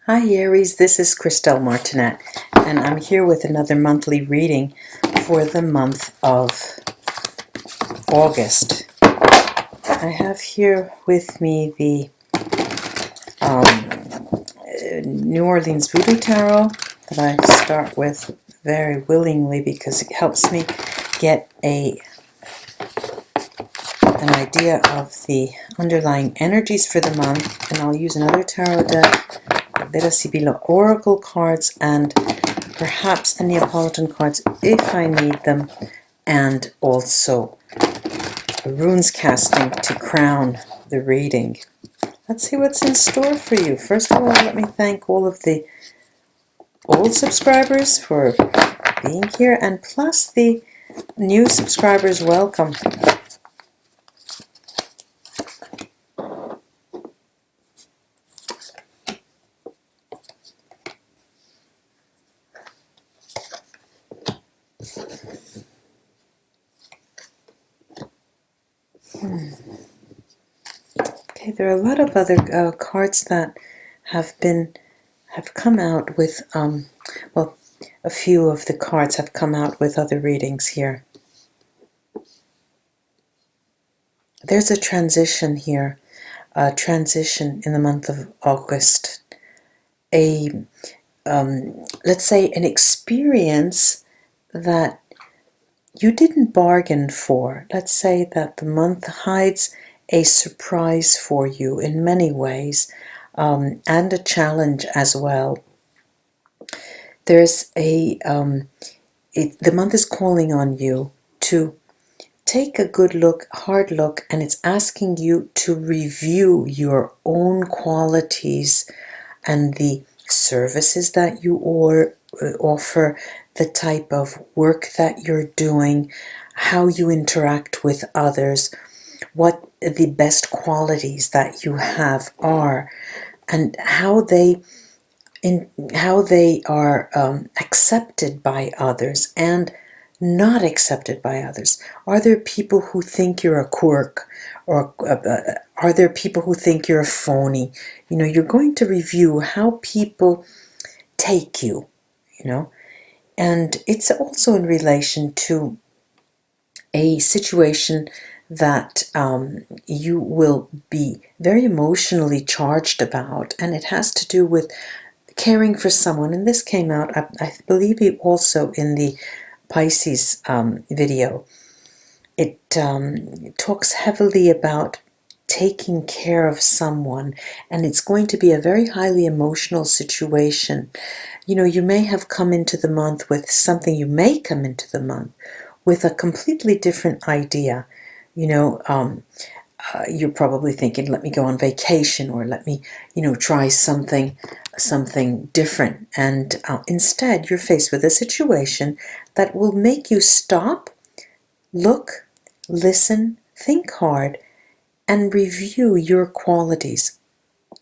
Hi Aries, this is Christelle Martinette, and I'm here with another monthly reading for the month of August. I have here with me the New Orleans Voodoo Tarot that I start with very willingly because it helps me get an idea of the underlying energies for the month, and I'll use another tarot deck, Vera Sibilla Oracle cards, and perhaps the Neapolitan cards if I need them, and also runes casting to crown the reading. Let's see what's in store for you. First of all, let me thank all of the old subscribers for being here, and plus the new subscribers, welcome. Okay, there are a lot of other cards that have come out with well, a few of the cards have come out with other readings here. There's a transition here, a transition in the month of August, let's say an experience that you didn't bargain for. Let's say that the month hides a surprise for you in many ways, and a challenge as well. There's the month is calling on you to take a good look, hard look, and it's asking you to review your own qualities and the services that you offer, the type of work that you're doing, how you interact with others, what the best qualities that you have are, and how they are accepted by others and not accepted by others. Are there people who think you're a quirk, or are there people who think you're a phony? You know, you're going to review how people take you, you know, and it's also in relation to a situation that you will be very emotionally charged about, and it has to do with caring for someone. And this came out, I believe, it also in the Pisces video. It talks heavily about taking care of someone, and it's going to be a very highly emotional situation. You know, you may have come into the month with something, you may come into the month with a completely different idea. You know, you're probably thinking, let me go on vacation, or let me, you know, try something different. And instead, you're faced with a situation that will make you stop, look, listen, think hard, and review your qualities.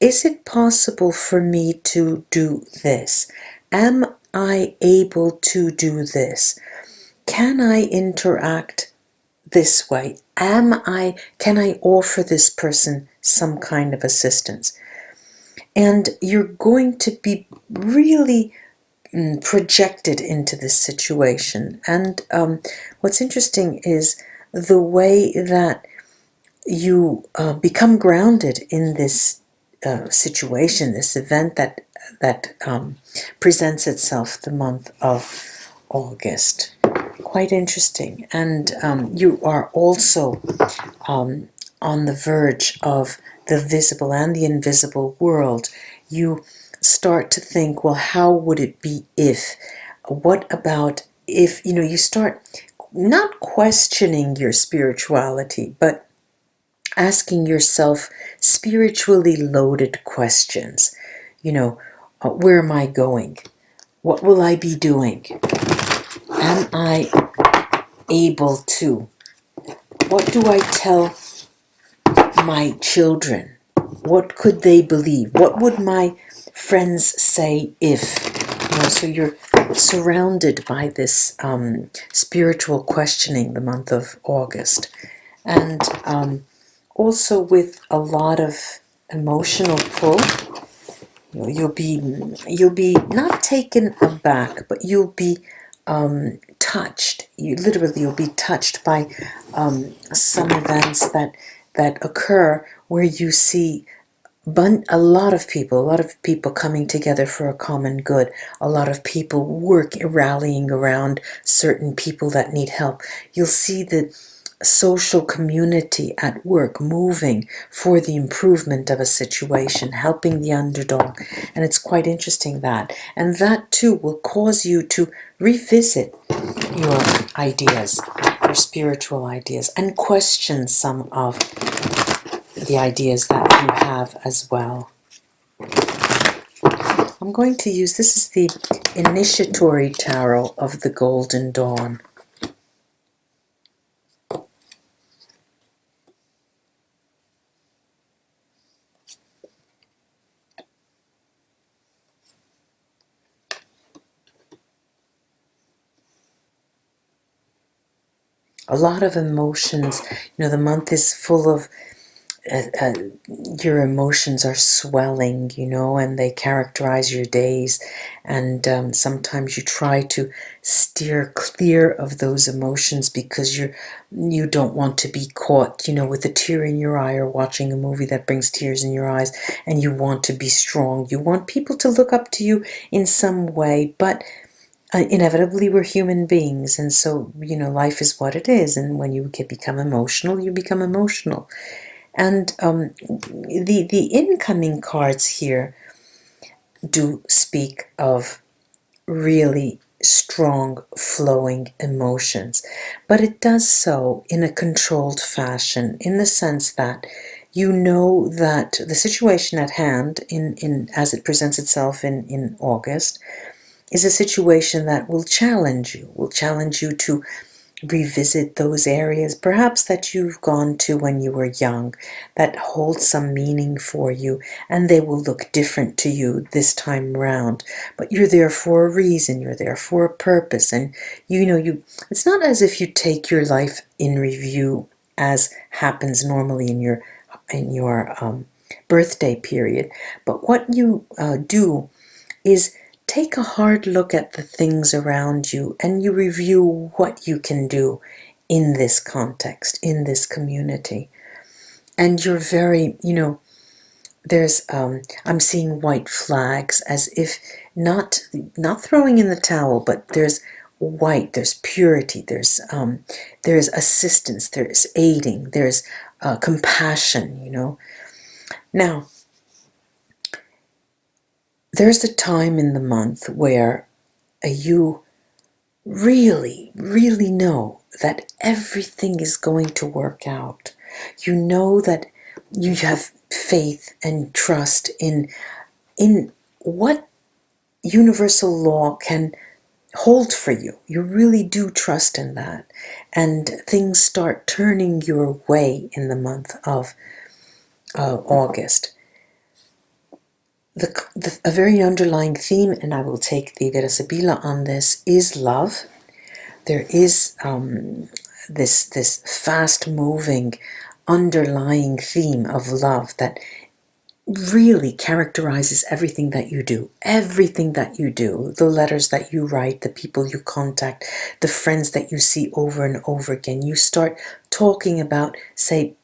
Is it possible for me to do this? Am I able to do this? Can I interact this way? Can I offer this person some kind of assistance? And you're going to be really projected into this situation. And what's interesting is the way that you become grounded in this situation, this event that presents itself the month of August. Quite interesting. And you are also on the verge of the visible and the invisible world. You start to think, well, how would it be if? What about if, you know, you start not questioning your spirituality, but asking yourself spiritually loaded questions. You know, where am I going? What will I be doing? Am I able to? What do I tell my children? What could they believe? What would my friends say if? You know, so you're surrounded by this spiritual questioning the month of August. And also with a lot of emotional pull. You'll be not taken aback, but you'll be touched. You'll be touched by some events that occur where you see a lot of people coming together for a common good, a lot of people rallying around certain people that need help. You'll see the social community at work moving for the improvement of a situation, helping the underdog. And it's quite interesting that. And that too will cause you to revisit your ideas, your spiritual ideas, and question some of the ideas that you have as well. I'm going to use, this is the Initiatory Tarot of the Golden Dawn. A lot of emotions. The month is full of your emotions are swelling, and they characterize your days. And sometimes you try to steer clear of those emotions because you don't want to be caught, with a tear in your eye, or watching a movie that brings tears in your eyes, and you want to be strong. You want people to look up to you in some way, but inevitably we're human beings, and so life is what it is, and when you become emotional, you become emotional. And the incoming cards here do speak of really strong flowing emotions, but it does so in a controlled fashion, in the sense that you know that the situation at hand, in as it presents itself in August, is a situation that will challenge you to revisit those areas, perhaps that you've gone to when you were young, that hold some meaning for you, and they will look different to you this time round. But you're there for a reason, you're there for a purpose, and it's not as if you take your life in review as happens normally in your birthday period. But what you do is take a hard look at the things around you, and you review what you can do in this context, in this community. And you're very, there's, I'm seeing white flags, as if not throwing in the towel, but there's white, there's purity, there's assistance, there's aiding, there's compassion, Now, there's a time in the month where you really, really know that everything is going to work out. You know that you have faith and trust in what universal law can hold for you. You really do trust in that. And things start turning your way in the month of August. A very underlying theme, and I will take the Verasabila on this, is love. There is this fast-moving underlying theme of love that really characterizes everything that you do. Everything that you do, the letters that you write, the people you contact, the friends that you see over and over again. You start talking about, say,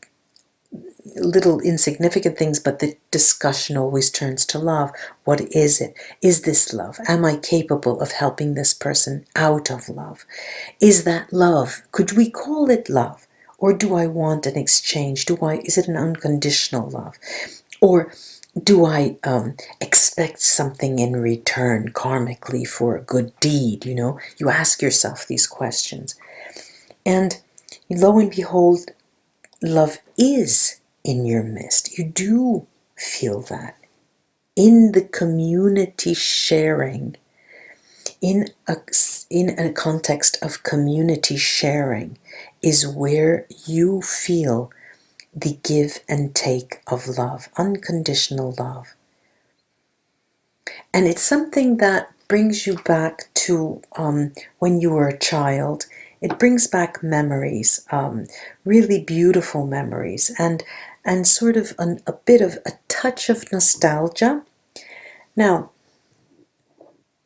little insignificant things, but the discussion always turns to love. What is it? Is this love? Am I capable of helping this person out of love? Is that love? Could we call it love? Or do I want an exchange? Is it an unconditional love? Or do I expect something in return karmically for a good deed? You ask yourself these questions. And lo and behold, love is in your midst. You do feel that. In the community sharing, in a context of community sharing, is where you feel the give and take of love, unconditional love. And it's something that brings you back to when you were a child. It brings back memories, really beautiful memories. And and sort of a bit of a touch of nostalgia. Now,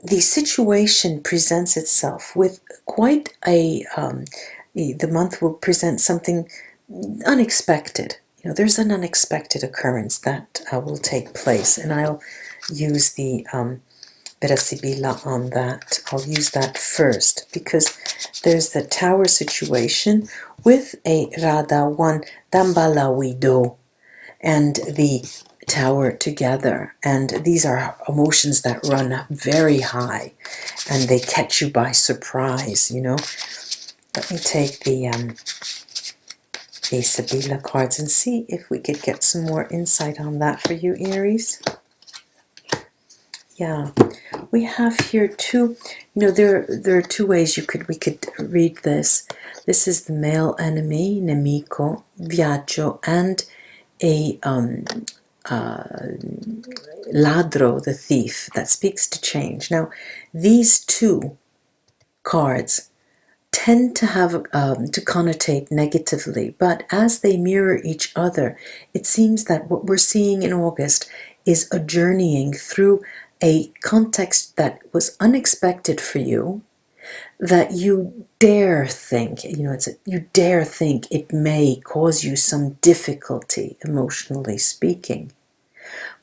the situation presents itself with quite the month will present something unexpected. There's an unexpected occurrence that will take place, and I'll use the Sibila on that. I'll use that first because there's the tower situation with a Rada 1 Dambalawido and the tower together, and these are emotions that run very high and they catch you by surprise. Let me take the Sabila cards and see if we could get some more insight on that for you, Aries. Yeah, we have here two, there are two ways we could read this. This is the male enemy, nemico, viaggio, and a ladro, the thief, that speaks to change. Now, these two cards tend to have to connotate negatively, but as they mirror each other, it seems that what we're seeing in August is a journeying through a context that was unexpected for you, that you dare think, you dare think it may cause you some difficulty, emotionally speaking.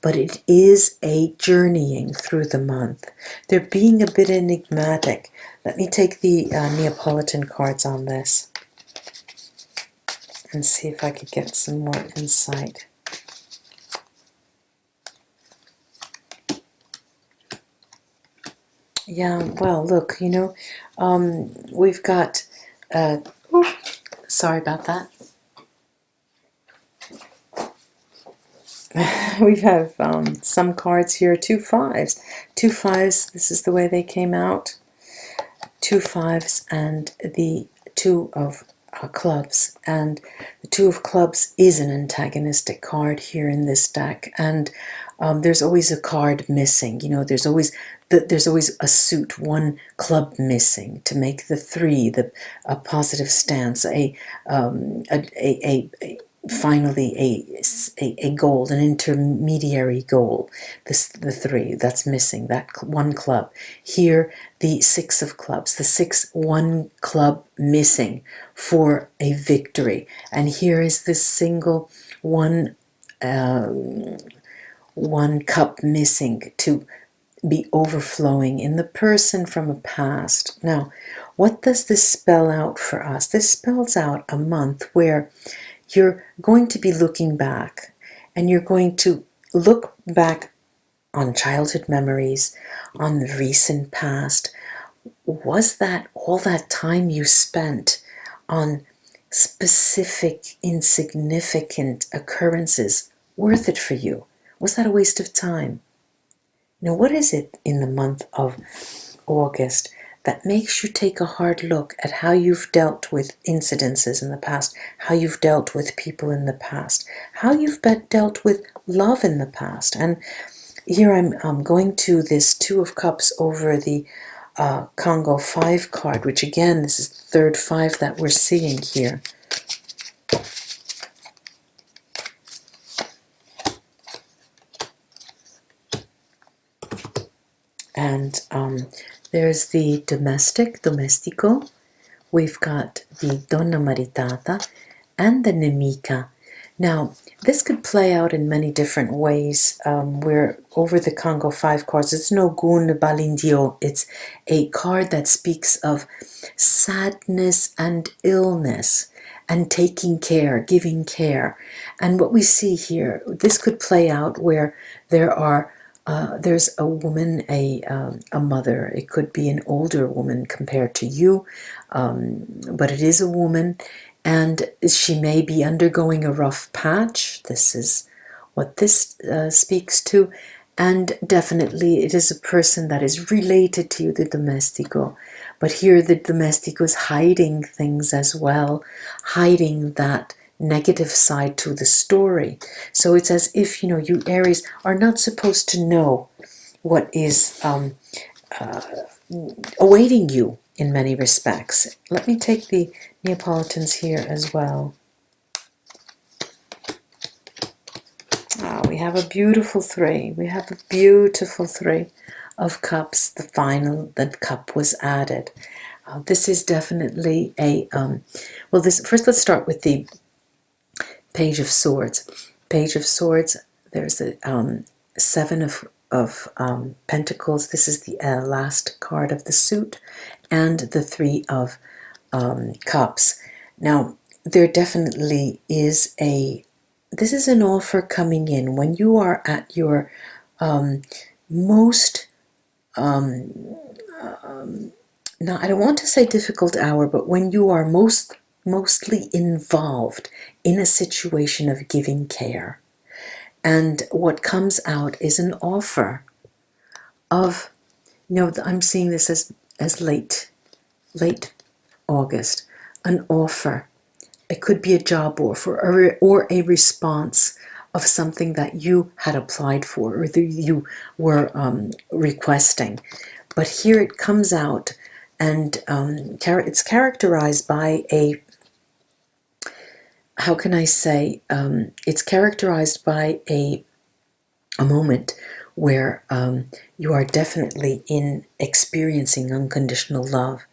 But it is a journeying through the month. They're being a bit enigmatic. Let me take the Neapolitan cards on this and see if I could get some more insight. Yeah, well, look, we've got, sorry about that. We have some cards here, 2 5s. 2 5s, this is the way they came out. 2 5s and the 2 of clubs. And the 2 of clubs is an antagonistic card here in this deck. And there's always a card missing. There's always a suit, one club missing to make the 3, a positive stance, finally a goal, an intermediary goal. The 3 that's missing, that one club. Here, the 6 of clubs, the 6, one club missing for a victory. And here is this single one cup missing to be overflowing in the person from a past. Now, what does this spell out for us? This spells out a month where you're going to be looking back, and you're going to look back on childhood memories, on the recent past. Was that all that time you spent on specific, insignificant occurrences worth it for you? Was that a waste of time? What is it in the month of August that makes you take a hard look at how you've dealt with incidences in the past, how you've dealt with people in the past, how you've dealt with love in the past? And here I'm going to this 2 of Cups over the Congo 5 card, which again, this is the third 5 that we're seeing here. And there's the domestico. We've got the donna maritata and the nemica. Now, this could play out in many different ways. We're over the Congo 5 cards. It's no gun balindio. It's a card that speaks of sadness and illness and taking care, giving care. And what we see here, this could play out where there's a woman, a mother. It could be an older woman compared to you, but it is a woman, and she may be undergoing a rough patch. This is what this speaks to, and definitely it is a person that is related to you, the domestico. But here the domestico is hiding things as well, hiding that negative side to the story. So it's as if, you Aries are not supposed to know what is awaiting you in many respects. Let me take the Neapolitans here as well. we have a beautiful three. We have a beautiful Three of Cups. The cup was added. This is definitely a, first let's start with the Page of Swords. Page of Swords, there's the Seven of Pentacles. This is the last card of the suit, and the Three of Cups. Now, there definitely is this is an offer coming in when you are at your most, now I don't want to say difficult hour, but when you are mostly involved in a situation of giving care. And what comes out is an offer of, I'm seeing this as late August, an offer. It could be a job offer or a response of something that you had applied for or that you were requesting. But here it comes out, and it's characterized by how can I say, it's characterized by a moment where you are definitely experiencing unconditional love,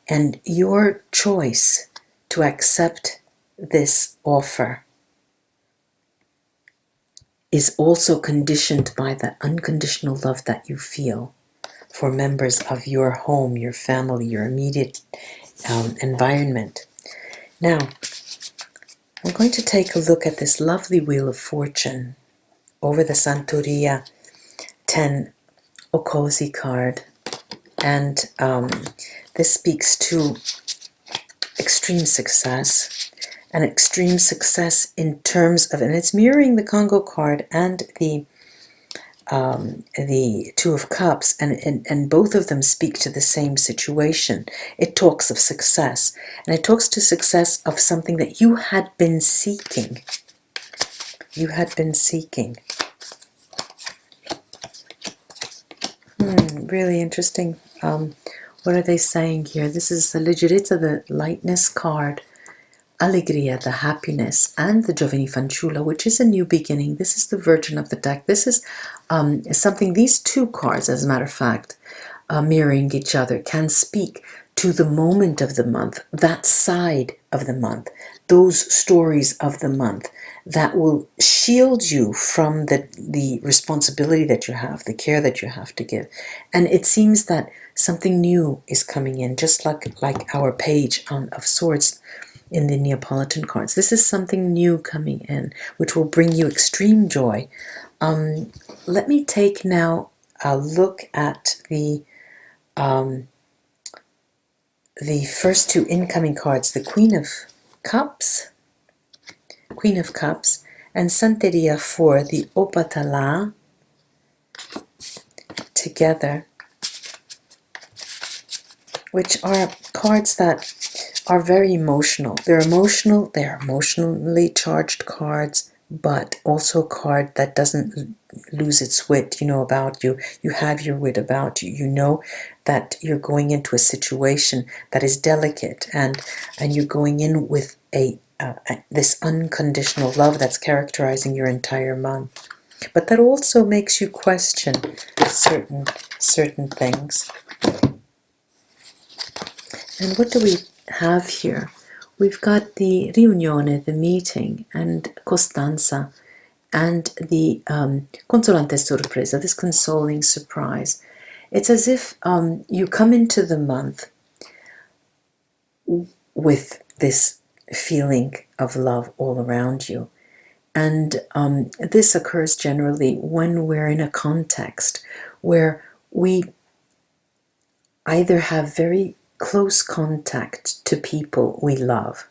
and your choice to accept this offer is also conditioned by the unconditional love that you feel for members of your home, your family, your immediate environment. Now, I'm going to take a look at this lovely Wheel of Fortune over the Santeria 10 Okosi card. And this speaks to extreme success, and extreme success in terms of, and it's mirroring the Congo card and the Two of Cups, and both of them speak to the same situation. It talks of success, and it talks to success of something that you had been seeking. You had been seeking. Really interesting. What are they saying here? This is the Leggerezza, the lightness card, Allegria, the happiness, and the Giovani Fanciulla, which is a new beginning. This is the Virgin of the deck. This is something, these two cards, as a matter of fact, mirroring each other, can speak to the moment of the month, that side of the month, those stories of the month that will shield you from the responsibility that you have, the care that you have to give. And it seems that something new is coming in, just like our Page of Swords in the Neapolitan cards. This is something new coming in, which will bring you extreme joy. Let me take now a look at the first two incoming cards, the Queen of Cups, and Santeria 4, the Opatala, together, which are cards that are very emotional. They're emotionally charged cards, but also a card that doesn't lose its wit, about you. You have your wit about you. You know that you're going into a situation that is delicate, and you're going in with this unconditional love that's characterizing your entire month. But that also makes you question certain things. And what do we have here? We've got the riunione, the meeting, and Costanza, and the consolante sorpresa, this consoling surprise. It's as if you come into the month with this feeling of love all around you. And this occurs generally when we're in a context where we either have very close contact to people we love,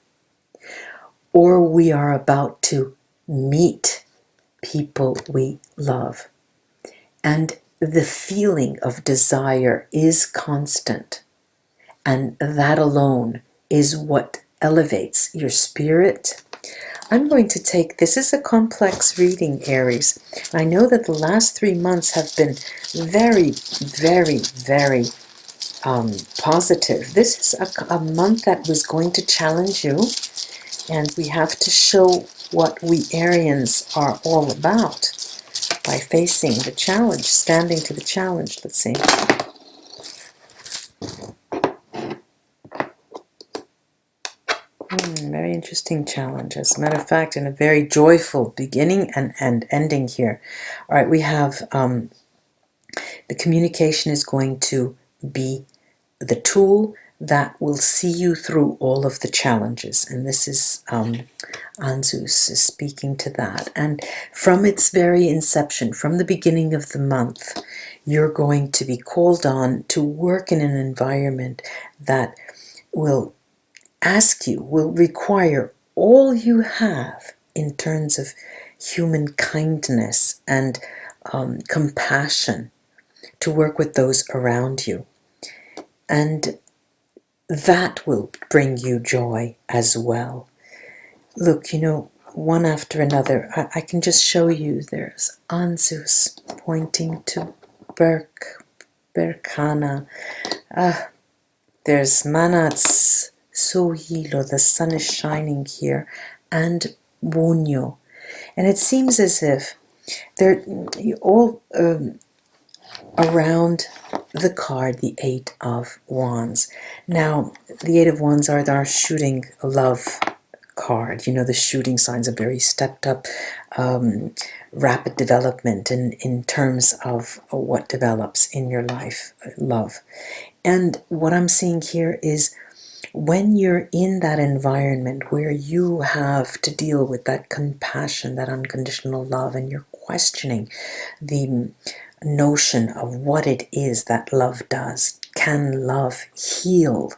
or we are about to meet people we love. And the feeling of desire is constant. And that alone is what elevates your spirit. I'm going to take, this is a complex reading, Aries. I know that the last 3 months have been very, very, very positive. This is a month that was going to challenge you, and we have to show what we Arians are all about. by facing the challenge, standing to the challenge. Let's see. Very interesting challenge. As a matter of fact, and a very joyful beginning and ending here. All right, we have the communication is going to be the tool that will see you through all of the challenges. And this is Anzus is speaking to that. And from its very inception, from the beginning of the month, you're going to be called on to work in an environment that will will require all you have in terms of human kindness and compassion to work with those around you. And that will bring you joy as well. Look, you know, one after another, I can just show you. There's Anzus pointing to Berkana. There's Manats Sohilo, the sun is shining here, and Wonyo. And it seems as if they're all around the card, the Eight of Wands. Now, the Eight of Wands are our shooting love card. You know, the shooting signs are very stepped up, rapid development in terms of what develops in your life, love. And what I'm seeing here is when you're in that environment where you have to deal with that compassion, that unconditional love, and you're questioning the notion of what it is that love does. Can love heal?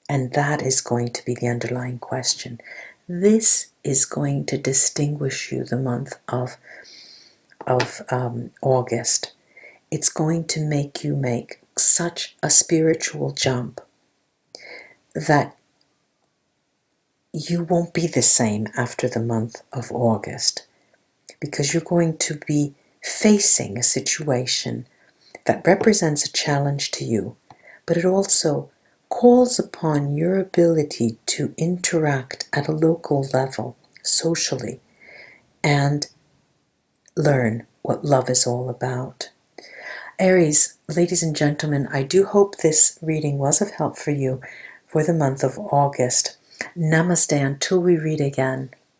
And that is going to be the underlying question. This is going to distinguish you the month of August. It's going to make you make such a spiritual jump that you won't be the same after the month of August, because you're going to be facing a situation that represents a challenge to you, but it also calls upon your ability to interact at a local level, socially, and learn what love is all about. Aries, ladies and gentlemen, I do hope this reading was of help for you for the month of August. Namaste until we read again.